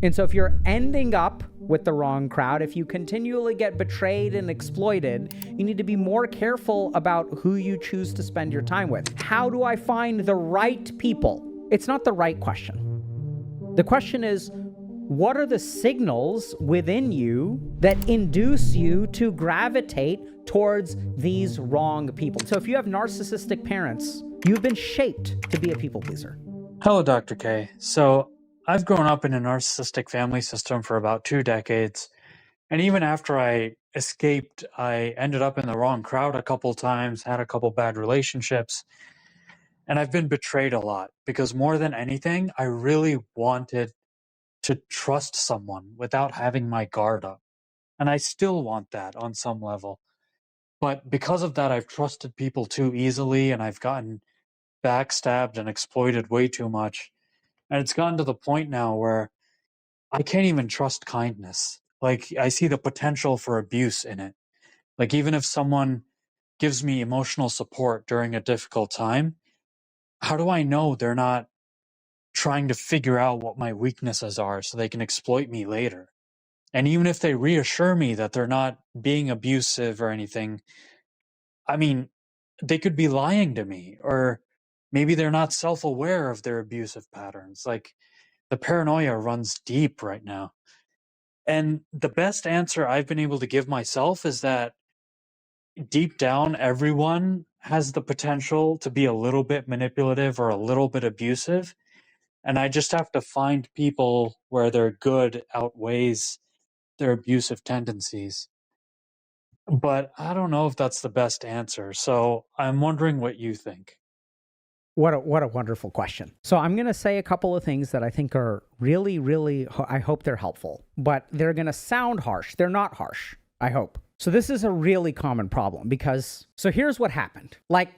And so if you're ending up with the wrong crowd, if you continually get betrayed and exploited, you need to be more careful about who you choose to spend your time with. How do I find the right people? It's not the right question. The question is, what are the signals within you that induce you to gravitate towards these wrong people? So if you have narcissistic parents, you've been shaped to be a people pleaser. Hello, Dr. K. So I've grown up in a narcissistic family system for about 2 decades. And even after I escaped, I ended up in the wrong crowd a couple times, had a couple bad relationships, and I've been betrayed a lot because more than anything, I really wanted to trust someone without having my guard up. And I still want that on some level. But because of that, I've trusted people too easily and I've gotten backstabbed and exploited way too much. And it's gotten to the point now where I can't even trust kindness. Like, I see the potential for abuse in it. Like, even if someone gives me emotional support during a difficult time, how do I know they're not trying to figure out what my weaknesses are so they can exploit me later? And even if they reassure me that they're not being abusive or anything, I mean, they could be lying to me, or maybe they're not self-aware of their abusive patterns. Like, the paranoia runs deep right now. And the best answer I've been able to give myself is that deep down, everyone has the potential to be a little bit manipulative or a little bit abusive. And I just have to find people where their good outweighs their abusive tendencies. But I don't know if that's the best answer. So I'm wondering what you think. What a wonderful question. So I'm going to say a couple of things that I think are really, I hope they're helpful, but they're going to sound harsh. They're not harsh, I hope. So this is a really common problem because, so here's what happened. Like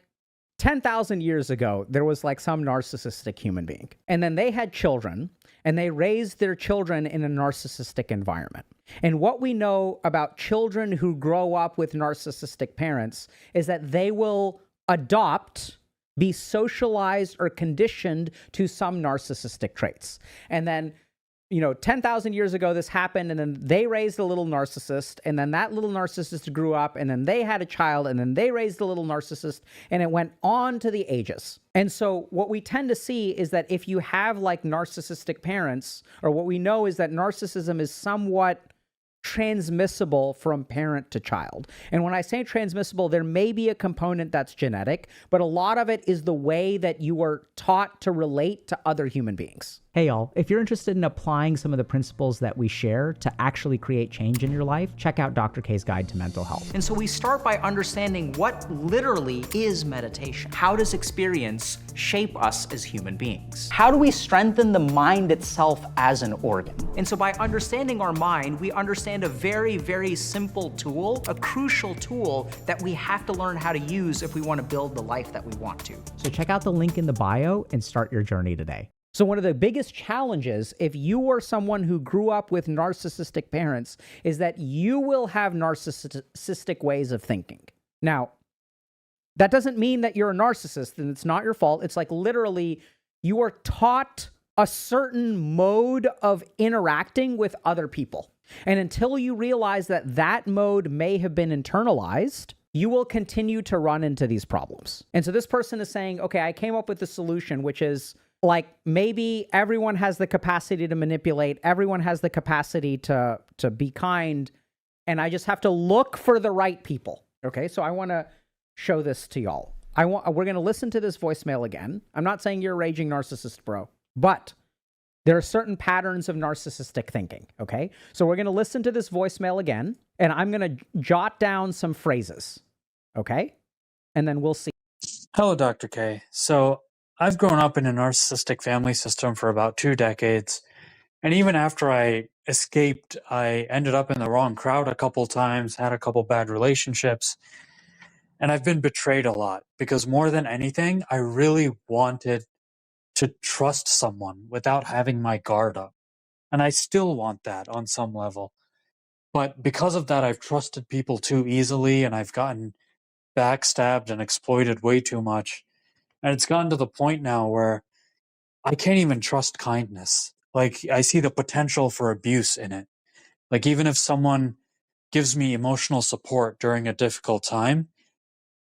10,000 years ago, there was like some narcissistic human being, and then they had children and they raised their children in a narcissistic environment. And what we know about children who grow up with narcissistic parents is that they will be socialized or conditioned to some narcissistic traits. And then, 10,000 years ago, this happened, and then they raised a little narcissist, and then that little narcissist grew up, and then they had a child, and then they raised a little narcissist, and it went on to the ages. And so what we tend to see is that if you have like narcissistic parents, or what we know is that narcissism is somewhat transmissible from parent to child. And when I say transmissible, there may be a component that's genetic, but a lot of it is the way that you are taught to relate to other human beings. Hey y'all, if you're interested in applying some of the principles that we share to actually create change in your life, check out Dr. K's Guide to Mental Health. And so we start by understanding what literally is meditation. How does experience shape us as human beings? How do we strengthen the mind itself as an organ? And so by understanding our mind, we understand a very simple tool, a crucial tool that we have to learn how to use if we want to build the life that we want to. So check out the link in the bio and start your journey today. So one of the biggest challenges, if you are someone who grew up with narcissistic parents, is that you will have narcissistic ways of thinking. Now, that doesn't mean that you're a narcissist and it's not your fault. It's like literally you are taught a certain mode of interacting with other people. And until you realize that that mode may have been internalized, you will continue to run into these problems. And so this person is saying, okay, I came up with the solution, which is like maybe everyone has the capacity to manipulate, everyone has the capacity to be kind, and I just have to look for the right people. Okay, so I want to show this to y'all. We're going to listen to this voicemail again. I'm not saying you're a raging narcissist, bro, but there are certain patterns of narcissistic thinking, okay? So we're going to listen to this voicemail again, and I'm going to jot down some phrases, okay? And then we'll see. Hello, Dr. K. So I've grown up in a narcissistic family system for about 2 decades. And even after I escaped, I ended up in the wrong crowd a couple times, had a couple bad relationships. And I've been betrayed a lot because more than anything, I really wanted to trust someone without having my guard up. And I still want that on some level. But because of that, I've trusted people too easily and I've gotten backstabbed and exploited way too much. And it's gotten to the point now where I can't even trust kindness. Like, I see the potential for abuse in it. Like, even if someone gives me emotional support during a difficult time,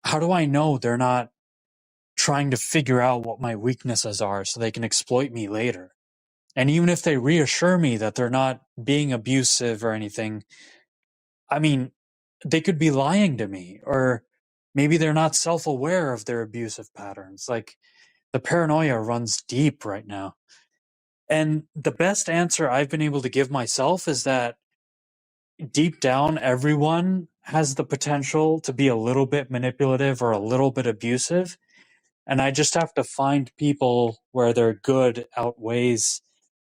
how do I know they're not trying to figure out what my weaknesses are so they can exploit me later? And even if they reassure me that they're not being abusive or anything, I mean, they could be lying to me, or maybe they're not self-aware of their abusive patterns. Like, the paranoia runs deep right now. And the best answer I've been able to give myself is that deep down, everyone has the potential to be a little bit manipulative or a little bit abusive. And I just have to find people where their good outweighs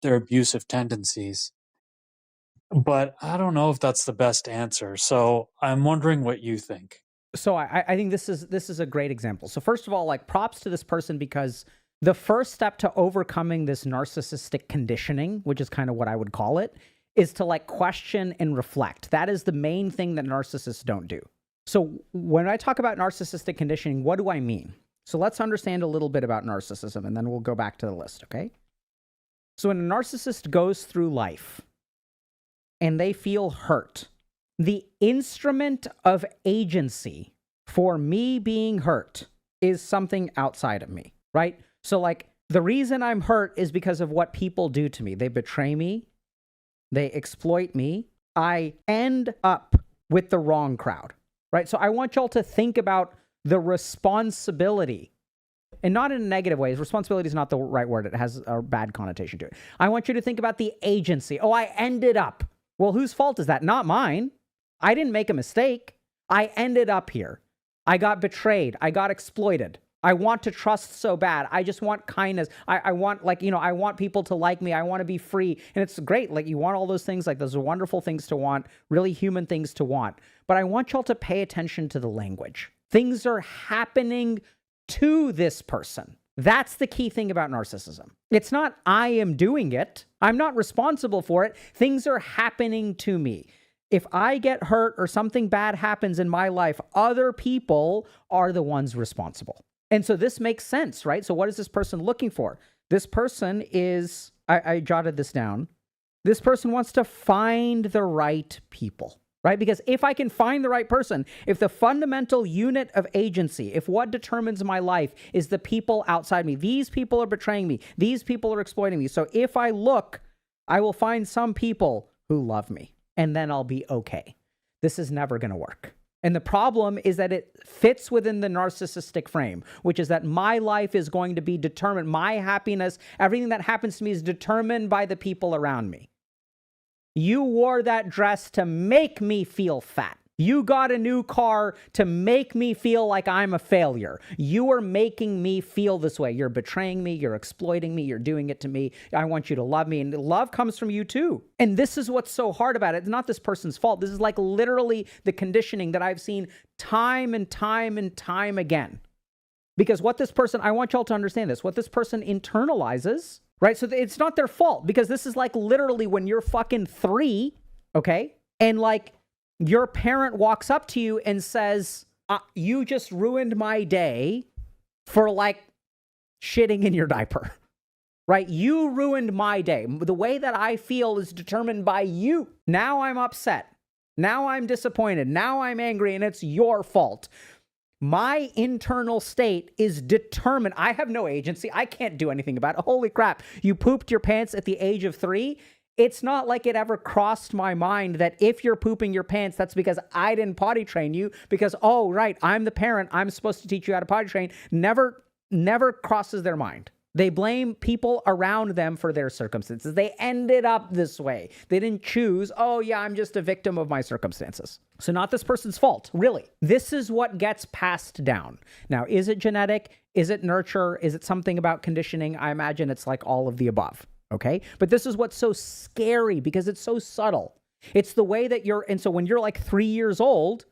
their abusive tendencies. But I don't know if that's the best answer. So I'm wondering what you think. So I think this is a great example. So first of all, like, props to this person, because the first step to overcoming this narcissistic conditioning, which is kind of what I would call it, is to like question and reflect. That is the main thing that narcissists don't do. So when I talk about narcissistic conditioning, what do I mean? So let's understand a little bit about narcissism, and then we'll go back to the list, okay? So when a narcissist goes through life and they feel hurt, the instrument of agency for me being hurt is something outside of me, right? So like, the reason I'm hurt is because of what people do to me. They betray me. They exploit me. I end up with the wrong crowd, right? So I want y'all to think about the responsibility, and not in a negative way. Responsibility is not the right word. It has a bad connotation to it. I want you to think about the agency. Oh, I ended up. Well, whose fault is that? Not mine. I didn't make a mistake. I ended up here. I got betrayed. I got exploited. I want to trust so bad. I just want kindness. I want, like, I want people to like me. I want to be free. And it's great. Like, you want all those things. Like, those are wonderful things to want, really human things to want. But I want y'all to pay attention to the language. Things are happening to this person. That's the key thing about narcissism. It's not I am doing it. I'm not responsible for it. Things are happening to me. If I get hurt or something bad happens in my life, other people are the ones responsible. And so this makes sense, right? So what is this person looking for? This person is, I jotted this down. This person wants to find the right people, right? Because if I can find the right person, if the fundamental unit of agency, if what determines my life is the people outside me, these people are betraying me, these people are exploiting me. So if I look, I will find some people who love me, and then I'll be okay. This is never going to work. And the problem is that it fits within the narcissistic frame, which is that my life is going to be determined. My happiness, everything that happens to me is determined by the people around me. You wore that dress to make me feel fat. You got a new car to make me feel like I'm a failure. You are making me feel this way. You're betraying me. You're exploiting me. You're doing it to me. I want you to love me. And love comes from you too. And this is what's so hard about it. It's not this person's fault. This is like literally the conditioning that I've seen time and time and time again. Because what this person, I want y'all to understand this, what this person internalizes, right? So it's not their fault, because this is like literally when you're fucking 3, okay? And like, your parent walks up to you and says, you just ruined my day for like shitting in your diaper, right? You ruined my day. The way that I feel is determined by you. Now I'm upset. Now I'm disappointed. Now I'm angry, and it's your fault. My internal state is determined. I have no agency. I can't do anything about it. Holy crap. You pooped your pants at the age of 3. It's not like it ever crossed my mind that if you're pooping your pants, that's because I didn't potty train you, because, oh, right, I'm the parent. I'm supposed to teach you how to potty train. Never crosses their mind. They blame people around them for their circumstances. They ended up this way. They didn't choose, oh, yeah, I'm just a victim of my circumstances. So not this person's fault, really. This is what gets passed down. Now, is it genetic? Is it nurture? Is it something about conditioning? I imagine it's like all of the above. Okay. But this is what's so scary, because it's so subtle. It's the way that and so when you're like 3 years old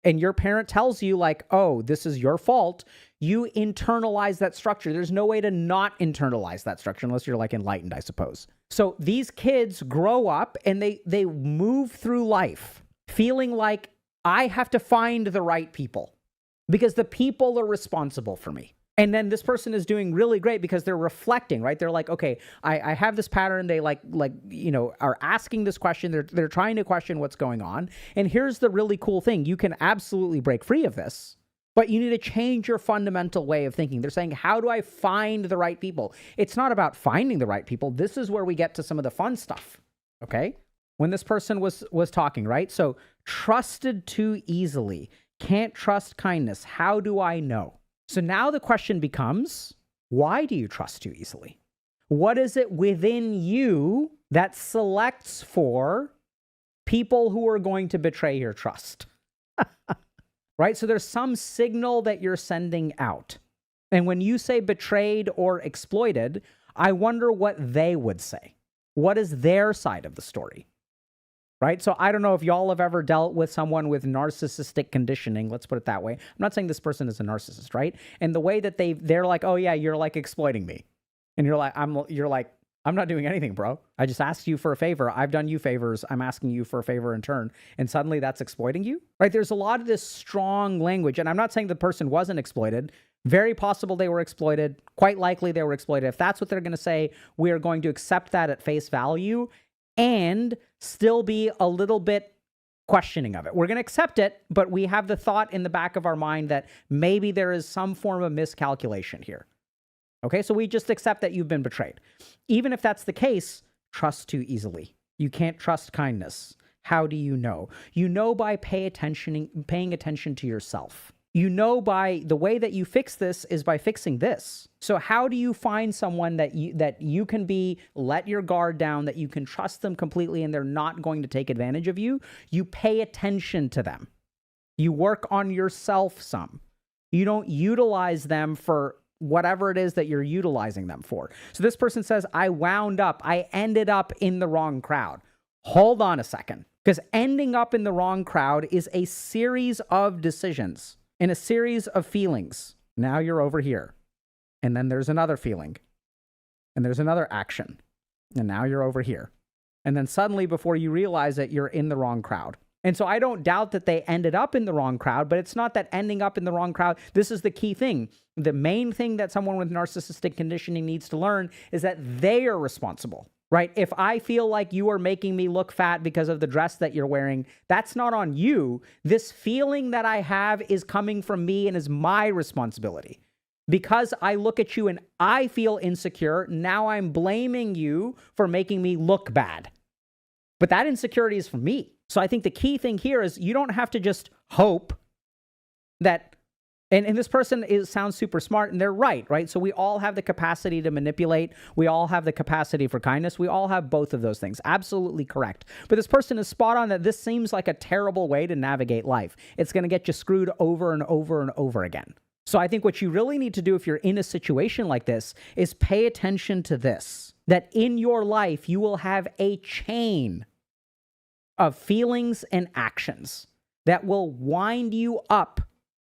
and your parent tells you like, oh, this is your fault, you internalize that structure. There's no way to not internalize that structure unless you're like enlightened, I suppose. So these kids grow up and they move through life feeling like I have to find the right people because the people are responsible for me. And then this person is doing really great because they're reflecting, right? They're like, okay, I have this pattern. They are asking this question. They're trying to question what's going on. And here's the really cool thing. You can absolutely break free of this, but you need to change your fundamental way of thinking. They're saying, how do I find the right people? It's not about finding the right people. This is where we get to some of the fun stuff, okay? When this person was talking, right? So trusted too easily, can't trust kindness. How do I know? So now the question becomes, why do you trust too easily? What is it within you that selects for people who are going to betray your trust? Right? So there's some signal that you're sending out. And when you say betrayed or exploited, I wonder what they would say. What is their side of the story? Right? So I don't know if y'all have ever dealt with someone with narcissistic conditioning. Let's put it that way. I'm not saying this person is a narcissist, right? And the way that they're like, oh yeah, you're like exploiting me. And you're like, I'm not doing anything, bro. I just asked you for a favor. I've done you favors. I'm asking you for a favor in turn. And suddenly that's exploiting you, right? There's a lot of this strong language. And I'm not saying the person wasn't exploited. Very possible they were exploited. Quite likely they were exploited. If that's what they're going to say, we are going to accept that at face value and still be a little bit questioning of it. We're going to accept it, but we have the thought in the back of our mind that maybe there is some form of miscalculation here. Okay, so we just accept that you've been betrayed. Even if that's the case, trust too easily. You can't trust kindness. How do you know? You know by paying attention to yourself. You know by the way that you fix this is by fixing this. So how do you find someone that you can let your guard down, that you can trust them completely and they're not going to take advantage of you? You pay attention to them. You work on yourself some. You don't utilize them for whatever it is that you're utilizing them for. So this person says, I ended up in the wrong crowd. Hold on a second, because ending up in the wrong crowd is a series of decisions. In a series of feelings. Now you're over here. And then there's another feeling. And there's another action. And now you're over here. And then suddenly, before you realize it, you're in the wrong crowd. And so I don't doubt that they ended up in the wrong crowd, but it's not that ending up in the wrong crowd. This is the key thing. The main thing that someone with narcissistic conditioning needs to learn is that they are responsible. Right? If I feel like you are making me look fat because of the dress that you're wearing, that's not on you. This feeling that I have is coming from me and is my responsibility. Because I look at you and I feel insecure, now I'm blaming you for making me look bad. But that insecurity is from me. So I think the key thing here is you don't have to just hope that. And this person sounds super smart, and they're right? So we all have the capacity to manipulate. We all have the capacity for kindness. We all have both of those things. Absolutely correct. But this person is spot on that this seems like a terrible way to navigate life. It's going to get you screwed over and over and over again. So I think what you really need to do if you're in a situation like this is pay attention to this, that in your life, you will have a chain of feelings and actions that will wind you up,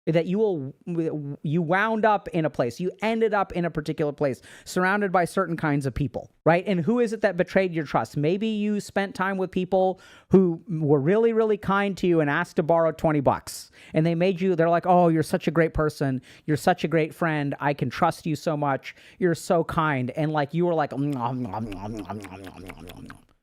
that you wound up in a place, you ended up in a particular place, surrounded by certain kinds of people, right? And who is it that betrayed your trust? Maybe you spent time with people who were really, really kind to you and asked to borrow $20. And they're like, oh, you're such a great person. You're such a great friend. I can trust you so much. You're so kind. And like, you were like,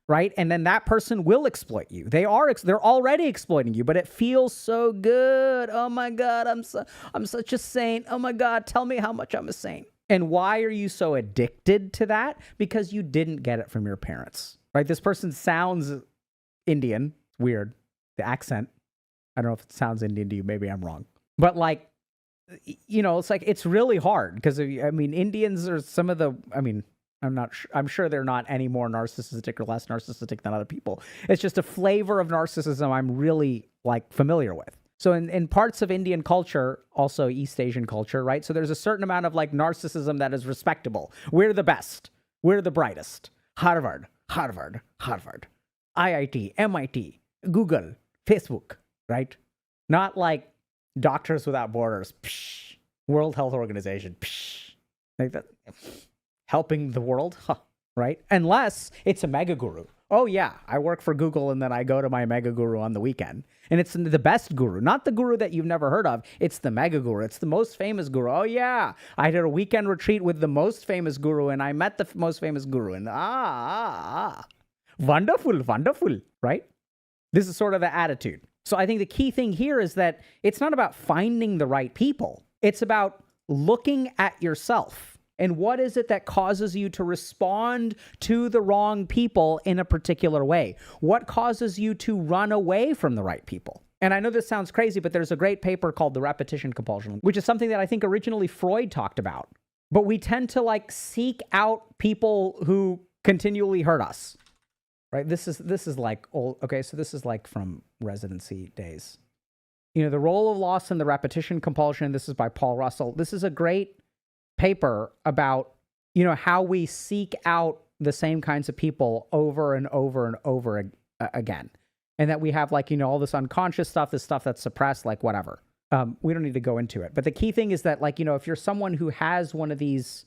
right? And then that person will exploit you. They're already exploiting you, but it feels so good. Oh my God, I'm such a saint. Oh my God, tell me how much I'm a saint. And why are you so addicted to that? Because you didn't get it from your parents, right? This person sounds Indian. Weird. The accent. I don't know if it sounds Indian to you. Maybe I'm wrong. But like, it's like, it's really hard because Indians are some of the, I'm sure they're not any more narcissistic or less narcissistic than other people. It's just a flavor of narcissism I'm really familiar with. So in parts of Indian culture, also East Asian culture, right? So there's a certain amount of narcissism that is respectable. We're the best. We're the brightest. Harvard, IIT, MIT, Google, Facebook, right? Not like Doctors Without Borders, World Health Organization, like that. Helping the world, right? Unless it's a mega guru. Oh yeah, I work for Google and then I go to my mega guru on the weekend. And it's the best guru, not the guru that you've never heard of. It's the mega guru. It's the most famous guru. Oh yeah, I did a weekend retreat with the most famous guru and I met the most famous guru. And wonderful, wonderful, right? This is sort of the attitude. So I think the key thing here is that it's not about finding the right people. It's about looking at yourself. And what is it that causes you to respond to the wrong people in a particular way? What causes you to run away from the right people? And I know this sounds crazy, but there's a great paper called the Repetition Compulsion, which is something that I think originally Freud talked about. But we tend to like seek out people who continually hurt us, right? This is like old. Okay, so this is like from residency days. You know, the role of loss and the repetition compulsion. This is by Paul Russell. This is a great paper about, you know, how we seek out the same kinds of people over and over and over again. And that we have like, you know, all this unconscious stuff, this stuff that's suppressed, like whatever. We don't need to go into it. But the key thing is that like, you know, if you're someone who has one of these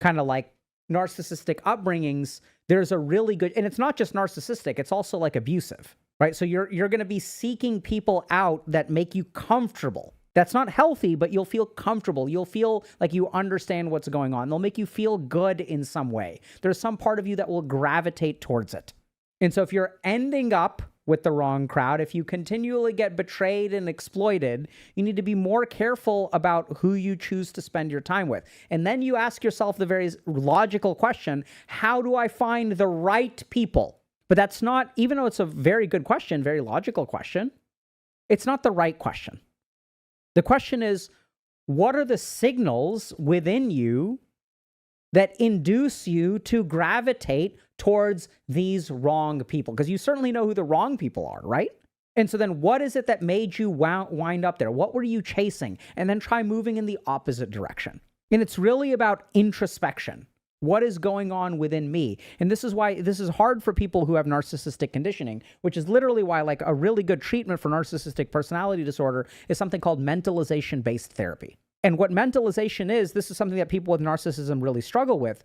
kind of like narcissistic upbringings, there's a really good, and it's not just narcissistic, it's also like abusive, right? So you're going to be seeking people out that make you comfortable. That's not healthy, but you'll feel comfortable. You'll feel like you understand what's going on. They'll make you feel good in some way. There's some part of you that will gravitate towards it. And so if you're ending up with the wrong crowd, if you continually get betrayed and exploited, you need to be more careful about who you choose to spend your time with. And then you ask yourself the very logical question, how do I find the right people? But that's not, even though it's a very good question, very logical question, it's not the right question. The question is, what are the signals within you that induce you to gravitate towards these wrong people? Because you certainly know who the wrong people are, right? And so then what is it that made you wind up there? What were you chasing? And then try moving in the opposite direction. And it's really about introspection. What is going on within me? And this is why this is hard for people who have narcissistic conditioning, which is literally why like a really good treatment for narcissistic personality disorder is something called mentalization-based therapy. And what mentalization is, this is something that people with narcissism really struggle with,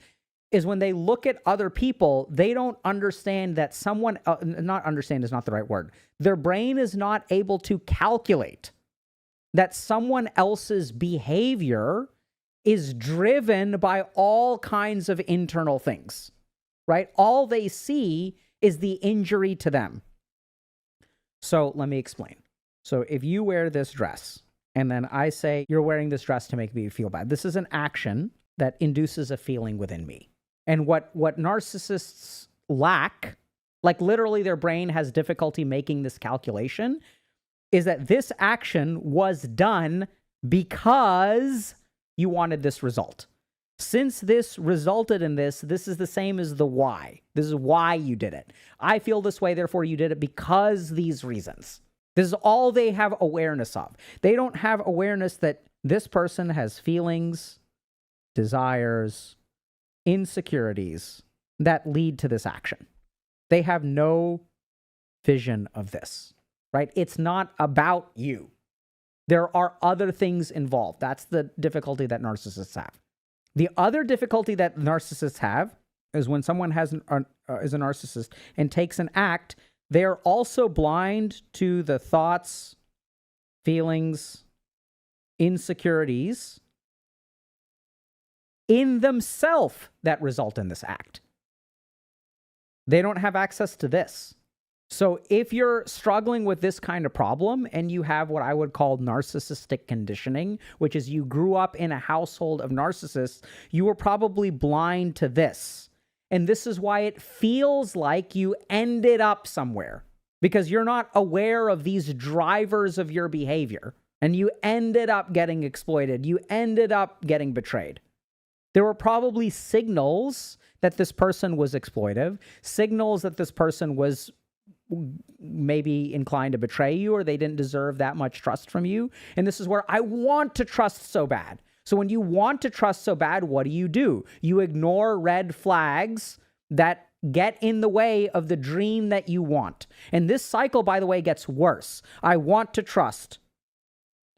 is when they look at other people, they don't understand that someone, not understand is not the right word. Their brain is not able to calculate that someone else's behavior is driven by all kinds of internal things, right? All they see is the injury to them. So let me explain. So if you wear this dress, and then I say, you're wearing this dress to make me feel bad. This is an action that induces a feeling within me. And what narcissists lack, like literally their brain has difficulty making this calculation, is that this action was done because you wanted this result. Since this resulted in this, this is the same as the why. This is why you did it. I feel this way, therefore you did it because these reasons. This is all they have awareness of. They don't have awareness that this person has feelings, desires, insecurities that lead to this action. They have no vision of this, right? It's not about you. There are other things involved. That's the difficulty that narcissists have. The other difficulty that narcissists have is when someone is a narcissist and takes an act, they are also blind to the thoughts, feelings, insecurities in themselves that result in this act. They don't have access to this. So if you're struggling with this kind of problem and you have what I would call narcissistic conditioning, which is you grew up in a household of narcissists, you were probably blind to this. And this is why it feels like you ended up somewhere, because you're not aware of these drivers of your behavior. And you ended up getting exploited. You ended up getting betrayed. There were probably signals that this person was exploitive, signals that this person was maybe inclined to betray you, or they didn't deserve that much trust from you. And this is where I want to trust so bad. So when you want to trust so bad, what do? You ignore red flags that get in the way of the dream that you want. And this cycle, by the way, gets worse. I want to trust.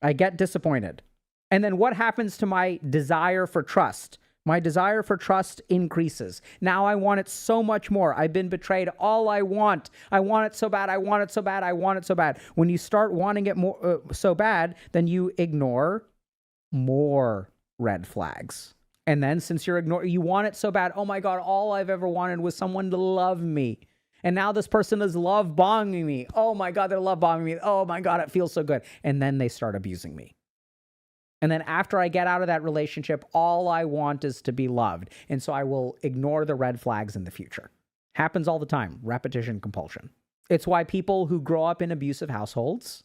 I get disappointed. And then what happens to my desire for trust? My desire for trust increases. Now I want it so much more. I've been betrayed. All I want it so bad. I want it so bad. I want it so bad. When you start wanting it more so bad, then you ignore more red flags. And then since you want it so bad, oh my God, all I've ever wanted was someone to love me. And now this person is love bombing me. Oh my God, they're love bombing me. Oh my God, it feels so good. And then they start abusing me. And then after I get out of that relationship, all I want is to be loved. And so I will ignore the red flags in the future. Happens all the time. Repetition compulsion. It's why people who grow up in abusive households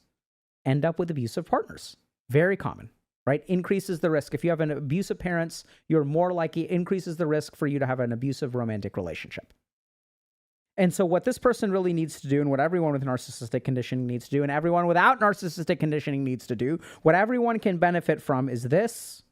end up with abusive partners. Very common, right? Increases the risk. If you have an abusive parents, you're more likely, increases the risk for you to have an abusive romantic relationship. And so what this person really needs to do, and what everyone with narcissistic conditioning needs to do, and everyone without narcissistic conditioning needs to do, what everyone can benefit from is this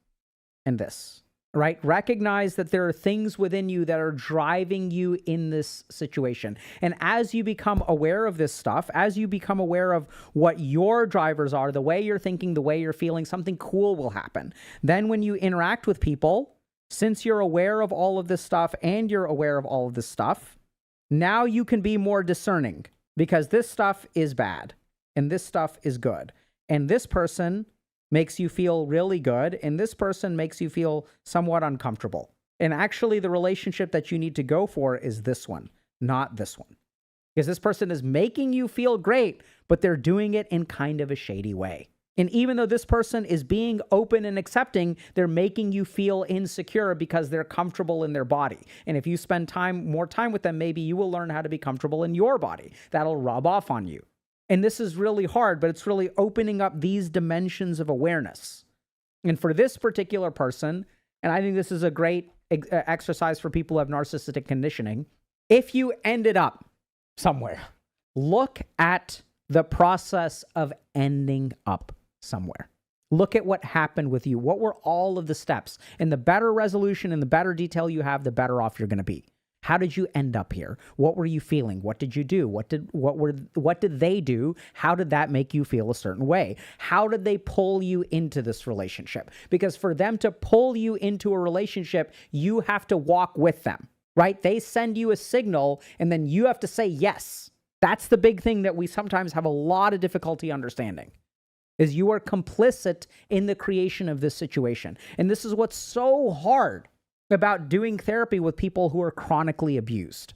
and this, right? Recognize that there are things within you that are driving you in this situation. And as you become aware of this stuff, as you become aware of what your drivers are, the way you're thinking, the way you're feeling, something cool will happen. Then when you interact with people, since you're aware of all of this stuff and you're aware of all of this stuff, now you can be more discerning, because this stuff is bad and this stuff is good. And this person makes you feel really good, and this person makes you feel somewhat uncomfortable. And actually, the relationship that you need to go for is this one, not this one. Because this person is making you feel great, but they're doing it in kind of a shady way. And even though this person is being open and accepting, they're making you feel insecure because they're comfortable in their body. And if you spend more time with them, maybe you will learn how to be comfortable in your body. That'll rub off on you. And this is really hard, but it's really opening up these dimensions of awareness. And for this particular person, and I think this is a great exercise for people who have narcissistic conditioning, if you ended up somewhere, look at the process of ending up somewhere. Look at what happened with you. What were all of the steps? And the better resolution and the better detail you have, the better off you're going to be. How did you end up here? What were you feeling? What did you do? What did they do? How did that make you feel a certain way? How did they pull you into this relationship? Because for them to pull you into a relationship, you have to walk with them, right? They send you a signal and then you have to say yes. That's the big thing that we sometimes have a lot of difficulty understanding, is you are complicit in the creation of this situation. And this is what's so hard about doing therapy with people who are chronically abused,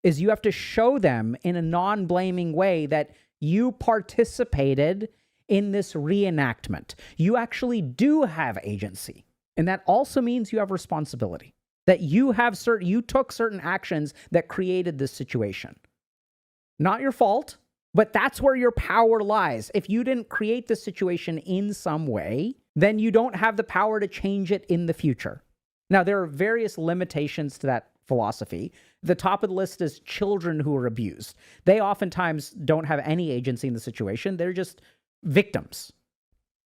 is you have to show them in a non-blaming way that you participated in this reenactment. You actually do have agency. And that also means you have responsibility, that you took certain actions that created this situation. Not your fault, but that's where your power lies. If you didn't create the situation in some way, then you don't have the power to change it in the future. Now, there are various limitations to that philosophy. The top of the list is children who are abused. They oftentimes don't have any agency in the situation. They're just victims,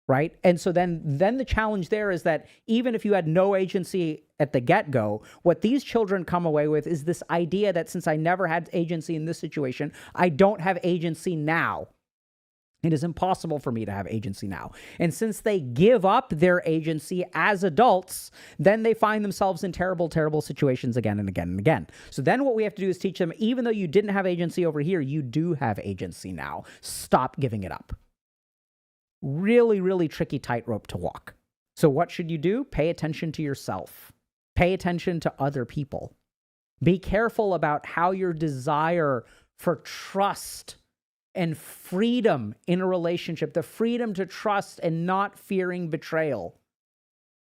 right? And so then the challenge there is that even if you had no agency at the get-go, what these children come away with is this idea that since I never had agency in this situation, I don't have agency now. It is impossible for me to have agency now. And since they give up their agency as adults, then they find themselves in terrible, terrible situations again and again and again. So then what we have to do is teach them, even though you didn't have agency over here, you do have agency now. Stop giving it up. Really, really tricky tightrope to walk. So what should you do? Pay attention to yourself. Pay attention to other people. Be careful about how your desire for trust and freedom in a relationship, the freedom to trust and not fearing betrayal,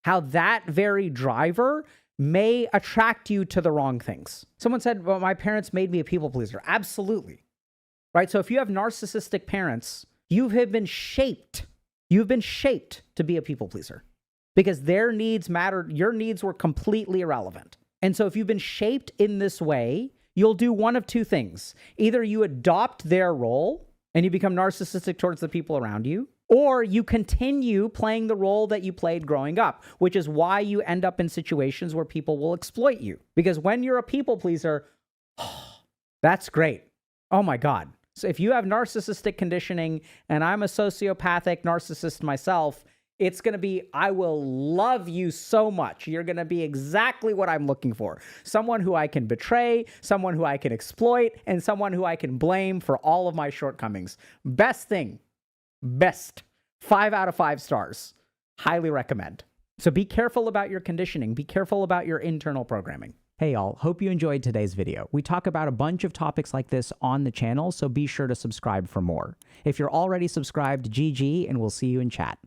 how that very driver may attract you to the wrong things. Someone said, well, my parents made me a people pleaser. Absolutely. Right? So if you have narcissistic parents, you have been shaped. You've been shaped to be a people pleaser because their needs mattered. Your needs were completely irrelevant. And so if you've been shaped in this way, you'll do one of two things. Either you adopt their role and you become narcissistic towards the people around you, or you continue playing the role that you played growing up, which is why you end up in situations where people will exploit you. Because when you're a people pleaser, that's great. Oh my God. So if you have narcissistic conditioning and I'm a sociopathic narcissist myself, It's going to be, I will love you so much. You're going to be exactly what I'm looking for. Someone who I can betray, someone who I can exploit, and someone who I can blame for all of my shortcomings. Best thing. Best. 5 out of 5 stars. Highly recommend. So be careful about your conditioning. Be careful about your internal programming. Hey y'all, hope you enjoyed today's video. We talk about a bunch of topics like this on the channel, so be sure to subscribe for more. If you're already subscribed, GG, and we'll see you in chat.